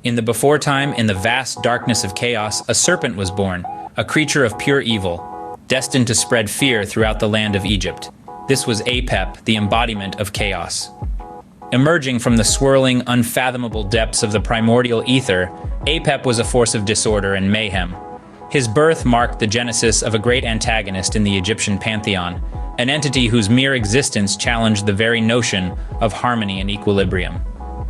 In the before time, in the vast darkness of chaos, a serpent was born, a creature of pure evil, destined to spread fear throughout the land of Egypt. This was Apep, the embodiment of chaos. Emerging from the swirling, unfathomable depths of the primordial ether, Apep was a force of disorder and mayhem. His birth marked the genesis of a great antagonist in the Egyptian pantheon, an entity whose mere existence challenged the very notion of harmony and equilibrium.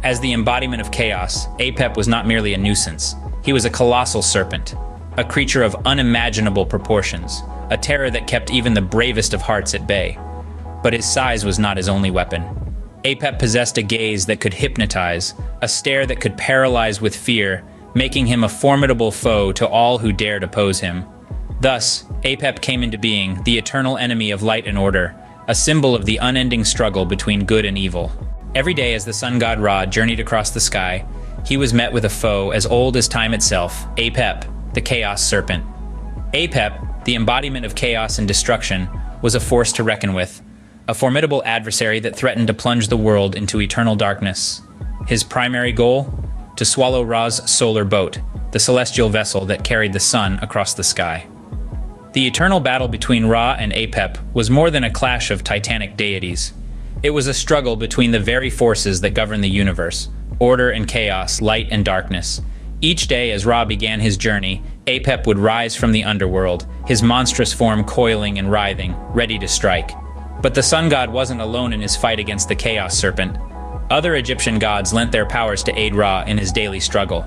As the embodiment of chaos, Apep was not merely a nuisance. He was a colossal serpent, a creature of unimaginable proportions, a terror that kept even the bravest of hearts at bay. But his size was not his only weapon. Apep possessed a gaze that could hypnotize, a stare that could paralyze with fear, making him a formidable foe to all who dared oppose him. Thus, Apep came into being, the eternal enemy of light and order, a symbol of the unending struggle between good and evil. Every day as the sun god Ra journeyed across the sky, he was met with a foe as old as time itself, Apep, the Chaos Serpent. Apep, the embodiment of chaos and destruction, was a force to reckon with, a formidable adversary that threatened to plunge the world into eternal darkness. His primary goal? To swallow Ra's solar boat, the celestial vessel that carried the sun across the sky. The eternal battle between Ra and Apep was more than a clash of titanic deities. It was a struggle between the very forces that govern the universe, order and chaos, light and darkness. Each day as Ra began his journey, Apep would rise from the underworld, his monstrous form coiling and writhing, ready to strike. But the sun god wasn't alone in his fight against the Chaos Serpent. Other Egyptian gods lent their powers to aid Ra in his daily struggle.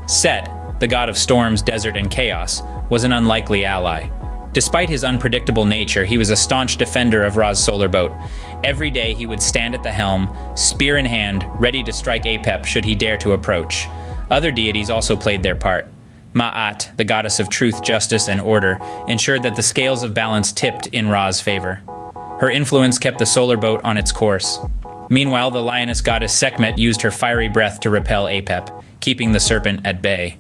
Set, the god of storms, desert, and chaos, was an unlikely ally. Despite his unpredictable nature, he was a staunch defender of Ra's solar boat. Every day he would stand at the helm, spear in hand, ready to strike Apep should he dare to approach. Other deities also played their part. Ma'at, the goddess of truth, justice, and order, ensured that the scales of balance tipped in Ra's favor. Her influence kept the solar boat on its course. Meanwhile, the lioness goddess Sekhmet used her fiery breath to repel Apep, keeping the serpent at bay.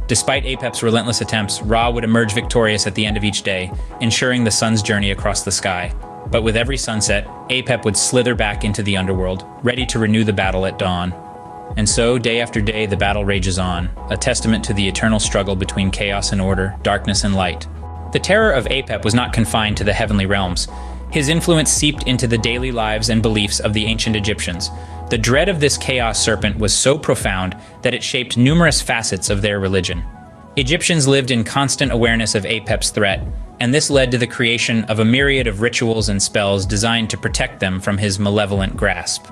Despite Apep's relentless attempts, Ra would emerge victorious at the end of each day, ensuring the sun's journey across the sky. But with every sunset, Apep would slither back into the underworld, ready to renew the battle at dawn. And so, day after day, the battle rages on, a testament to the eternal struggle between chaos and order, darkness and light. The terror of Apep was not confined to the heavenly realms. His influence seeped into the daily lives and beliefs of the ancient Egyptians. The dread of this chaos serpent was so profound that it shaped numerous facets of their religion. Egyptians lived in constant awareness of Apep's threat, and this led to the creation of a myriad of rituals and spells designed to protect them from his malevolent grasp.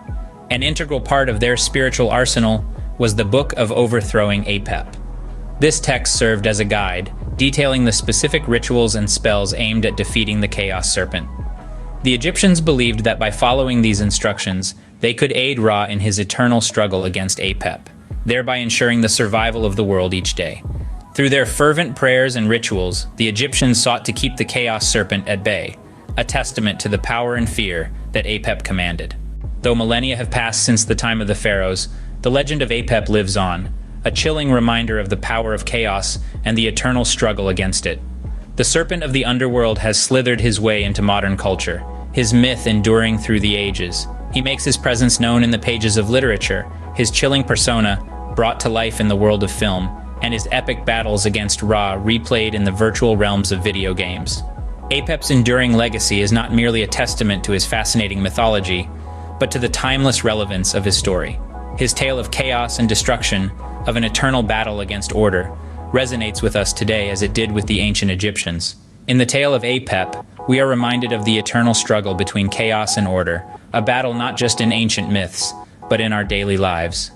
An integral part of their spiritual arsenal was the Book of Overthrowing Apep. This text served as a guide, detailing the specific rituals and spells aimed at defeating the chaos serpent. The Egyptians believed that by following these instructions, they could aid Ra in his eternal struggle against Apep, thereby ensuring the survival of the world each day. Through their fervent prayers and rituals, the Egyptians sought to keep the Chaos Serpent at bay, a testament to the power and fear that Apep commanded. Though millennia have passed since the time of the pharaohs, the legend of Apep lives on, a chilling reminder of the power of chaos and the eternal struggle against it. The serpent of the underworld has slithered his way into modern culture, his myth enduring through the ages. He makes his presence known in the pages of literature, his chilling persona brought to life in the world of film, and his epic battles against Ra replayed in the virtual realms of video games. Apep's enduring legacy is not merely a testament to his fascinating mythology, but to the timeless relevance of his story. His tale of chaos and destruction, of an eternal battle against order, resonates with us today as it did with the ancient Egyptians. In the tale of Apep, we are reminded of the eternal struggle between chaos and order, a battle not just in ancient myths, but in our daily lives.